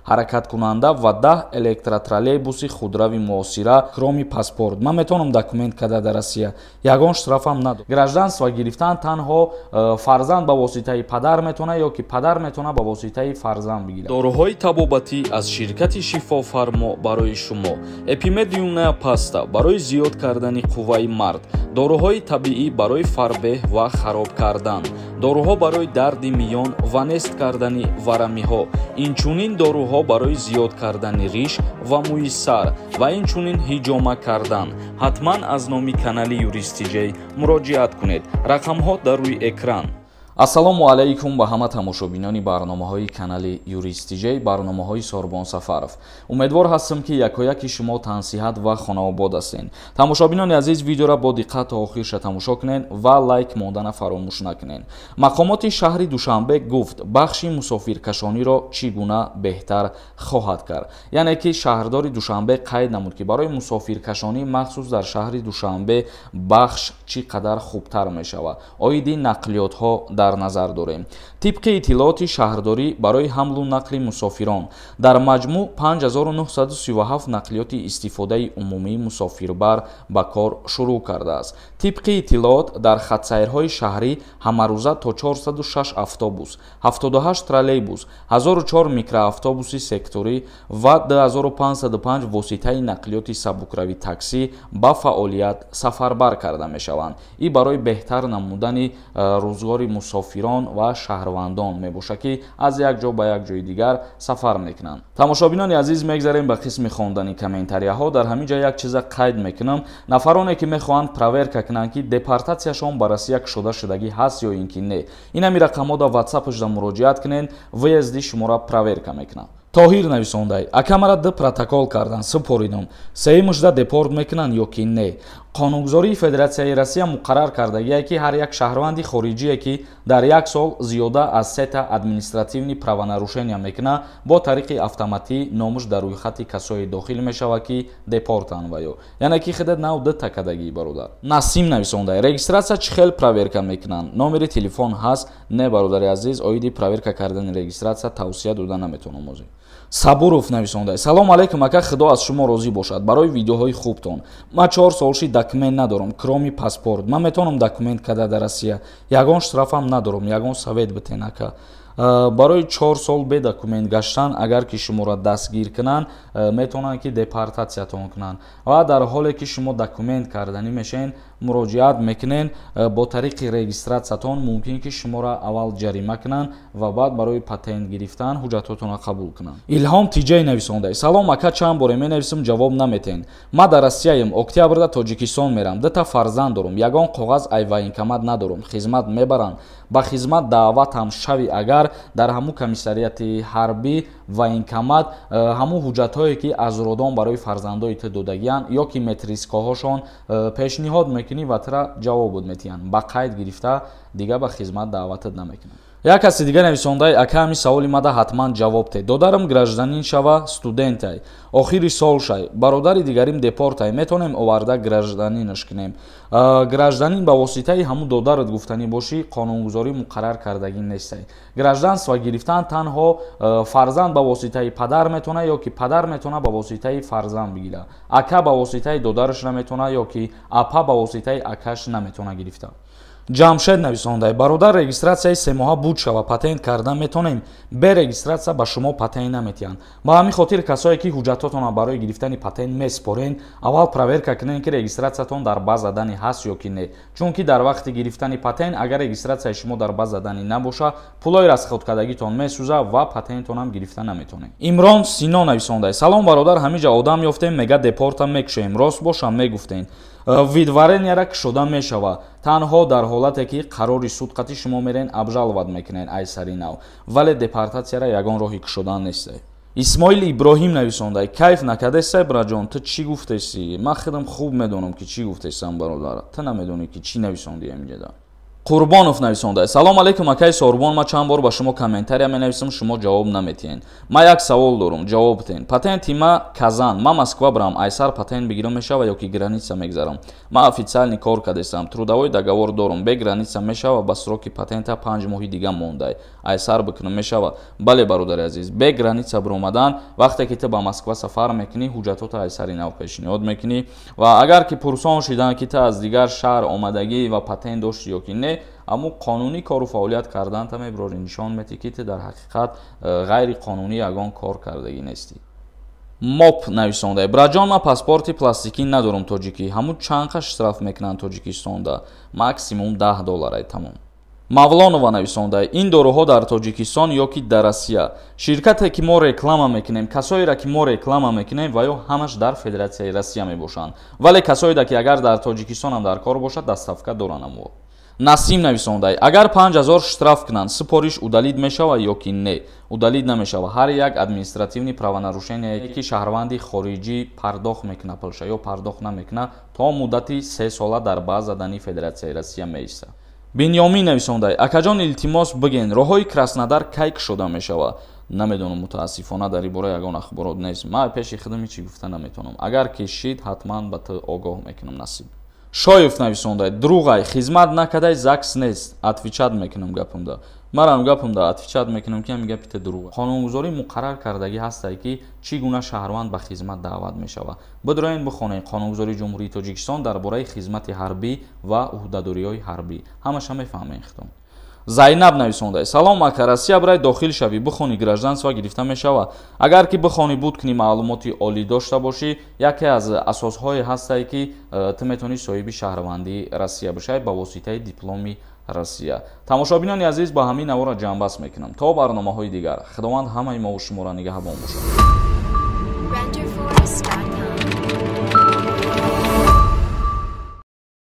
ҳаракаткунанда ва 10 электротроллейбуси худрави муосира кроми паспорт. Ман метавонам документ када дар Россия. Ягон штрафам надо. Гражданство гирифтан танҳо фарзанд ба воситаи падар метавона ё ки падар метавона ба воситаи фарзанд бигирад. Доруҳои табобатӣ аз ширкати Шифофармо барои шумо. Эпимедиумная паста барои зиёд кардани қувваи мард. Доруҳои табиӣ барои фарбеҳ ва хароб кардан. Доруҳо барои дарди миён ва нест кардани варамиҳо. Инчунин доруҳо барои зиёд кардани риш ва мӯи сар ва инчунин ҳиҷома кардан. ҳатман аз номи канали Юристиҷей муроҷиат кунед. Рақамҳо дар рӯи экран. Ассалому алайкум ба ҳама тамошобинони барномаҳои канали Юристиҷей, барномаҳои Сорбон Сафаров. Умедвор ҳастам ки якояки шумо тансиҳат ва хонаобод ҳастед. Тамошобинони азиз, видеоро бо диққат та охирша тамошо кунед ва лайк мондана фаромӯш накунед. Мақомоти шаҳри Душанбе гуфт бахши мусофиркашониро чӣ гуна беҳтар хоҳад кард. Яъне ки шаҳрдори Душанбе қайд намуд ки барои мусофиркашонӣ махсус дар шаҳри Душанбе бахш чӣ қадар хубтар мешавад. Оиди нақлиётҳо дар назар дорем. Тибқи иттилооти шаҳрдорӣ барои ҳамлу нақли мусофирон дар маҷмӯъ 5937 нақлиёти истифодаи умумии мусофирбар ба кор шурӯъ кардааст. Тибқи иттилоот дар хатсайрҳои шаҳрӣ ҳамарӯза то 406 автобус, 78 троллейбус, 1004 микроавтобуси секторӣ ва 2505 воситаи нақлиёти сабукравӣ таксӣ ба фаъолият сафарбар карда мешаванд. ин барои беҳтар намудани рӯзгори мусофирон ва шаҳрвандон мебошад ки аз як ҷо ба як ҷои дигар сафар мекунанд. Тамошобинони азиз, мегзарем ба қисми хондани комментарияҳо. Дар ҳамин ҷо як чиза қайд мекунам. Нафароне ки мехоҳанд проверка кунанд ки депортатсияшон ба Россия шудагӣ ҳаст ё ин ки не. Инами рақамҳо дар WhatsApp-ошда муроҷиат кунед, выезди шуморо проверка мекунанд. Тоҳир нависондай: акамара д протокол кардан, супоридам. Сеимушда депорт мекунанд ё ки не? Қонунгузории Федератсияи Россия муқаррар кардагие ки ҳар як шаҳрванди хориҷие ки дар як сол зиёда аз 3 административни правонарушения мекунад, бо тариқи автоматӣ номуш дар рӯйхати касое дохил мешавад ки депортанд ваё. Яъне ки хидат нав д такадагӣ бародар. Насим нависондай: регистратсия чӣ хел проверка мекунанд? Номери телефон ҳаст? Не бародари азиз, оиди проверка кардани регистратсия тавсия дода наметавонам озӣ. Сабуров нависондай: салом алейкум ака, худо аз шумо розӣ бошад барои видеоҳои хубтон. Ман 4 солши документ надорам, кроми паспорт. Ман метавонам документ када дар Россия. Ягон штрафам надорам, ягон совет битен ака. Барои 4 сол бе документ гаштан агар ки шуморо дастгир кунанд, метавонанд ки депортатсиятон кунанд. ва дар ҳоле ки шумо документ карданӣ мешавед, муроҷиат мекунед, бо тариқи регистратсиятон мумкин ки шуморо аввал ҷарима кунанд ва баъд барои патент гирифтан ҳуҷҷатотонро қабул кунанд. Илҳом Тиҷей нависондай: салом ака, чанд боре менависам, ҷавоб наметен. Ман дар Россияям, октябрда Тоҷикистон мерам, 2 фарзанд дорам, ягон коғаз ай военкомат надорам, хизмат мебаранд. Ба хизмат даъватам шави агар дар ҳамун комиссарияти ҳарбӣ военкомат ҳамун ҳуҷҷатҳое ки аз родон барои фарзандои ту додагиянд ё ки метрискаҳошон пешниҳод мекунӣ ва тура ҷавобот метиҳанд. Ба қайд гирифта дига ба хизмат даъватат намекунанд. Як каси дига нависондай: ака, ҳамин саволи мада ҳатман ҷавоб те. Додарам гражданин шава, студентай, охири сол шай, бародари дигарим депортай, метавонем оварда гражданинаш кунем. Гражданин ба воситаи ҳамун додарат гуфтанӣ бошӣ, қонунгузорӣ муқаррар кардагӣ нестай. Гражданство гирифтан танҳо фарзанд ба воситаи падар метавона ё ки падар метавона ба воситаи фарзанд бигирад. ака ба воситаи додараш наметавона ё ки апа ба воситаи акаш наметавона гирифта. Ҷамшед нависондай: бародар, регистратсияи 3 моҳа буд шава, патент кардан метавонем? Бе регистратсия ба шумо патент наметиҳанд. Ба ҳамин хотир касое ки ҳуҷҷатотонро барои гирифтани патент меспоред, аввал проверка кунед ки регистратсиятон дар база данӣ ҳаст ё ки не. Чунки дар вақти гирифтани патент агар регистратсияи шумо дар база данӣ набоша, пулои расходкардагитон месӯза ва патентонам гирифта наметавонед. Имрон Сино нависондай: салом бародар, ҳамиҷа одам ёфтем, мега депорта мекушем. Рост бошам мегуфтен. Видваренияра кушода мешавад. Танҳо дар ҳолате ки қарори суд қатъи шумо мерен абжалват мекунед айсари нав, вале депортатсияра ягон роҳи кушодан несте. Исмоил Иброҳим нависондай: кайф накардесай браҷон, ту чӣ гуфтеси? Ман худам хуб медонам ки чӣ гуфтесам бародар. Ту намедонӣ ки чӣ нависондӣ ҳаминҷода. Қурбонов нависонда: салом алейкум акай Сорбон, ма чанд бор ба шумо комментария менависам, шумо ҷавоб наметиҳед. Ма як савол дорам, ҷавоб тен. Патенти ма Казан, ма Москва брам, айсар патент бигирам мешава ё ки граница мегзарам. Ма официални кор кардестам, трудовой договор дорам, бе граница мешава, ба сроки патента 5 моҳи дига мондай. Айсар бикунам мешава. Бале бародари азиз, бе граница бромадан вақте ки ту ба Москва сафар мекунӣ, ҳуҷҷатота айсари нав пешниҳод мекунӣ ва агар ки пурсон шидан ки ту аз дигар шаҳр омадагӣ ва патент дошти ё ки не, аммо қонунӣ кору фаъолият карданта мебирори нишон метӣ ки ту дар ҳақиқат ғайри қонунӣ ягон кор кардагӣ нестӣ. Моп нависонда: браҷон, ма паспорти пластикӣ надорам тоҷикӣ. Ҳамун чанқа штраф мекунанд Тоҷикистонда? Максимум $10 тамом. Мавлонова нависонда: ин доруҳо дар Тоҷикистон ё ки дар Россия? Ширкате ки мо реклама мекунем, касоеро ки мо реклама мекунем ва ё ҳамаш дар Федератсияи Россия мебошанд, вале касоеро ки агар дар Тоҷикистон ҳам дар кор бошад, дастсафка доранд. Амо Насим нависонда: агар 5000 штраф кунанд, супориш удалид мешава ё ки не? Удалид намешава. Ҳар як административни правонарушение ки шаҳрванди хориҷӣ пардохт мекуна пулша ё пардохт намекуна, то муддати 3 сола дар баъз задани Федератсияи Россия меиста. Бинёмин нависонда: акаҷон илтимос бигӯед, роҳҳои Краснодар кай кушода мешава? Намедонам, мутаассифона дар ин бора ягон ахборот нест. Ма пеши худам ҳеҷ чӣ гуфта наметавонам. Агар кишид, ҳатман ба ту огоҳ мекунам. Насиб. Шоев нависонда: дуруғай, хизмат накадай ЗАГС нест. Отвечат мекунам гапамда. Марам гапамда отвечат мекунам ки ҳамин гапи ту дуруғ. Қонунгузорӣ муқаррар кардагӣ ҳастае ки чӣ гуна шаҳрванд ба хизмат даъват мешава. Бидроен бихонед Қонунгузории Ҷумҳурии Тоҷикистон дар бораи хизмати ҳарбӣ ва уҳдадориҳои ҳарбӣ. Ҳамаша мефаҳмем хитом. Зайнаб нависонда: салом ака, Россия барои дохил шавӣ бихони гражданство гирифта мешава? Агар ки бихони буд куни маълумоти олӣ дошта бошӣ, яке аз асосҳое ҳастае ки ту метавонӣ соҳиби шаҳрвандии Россия бошавӣ ба воситаи дипломи Россия. Тамошобинони азиз, ба ҳамин навора ҷамъбаст мекунам. То барномаҳои дигар, худованд ҳамаи мо ва шуморо нигаҳбон бошад.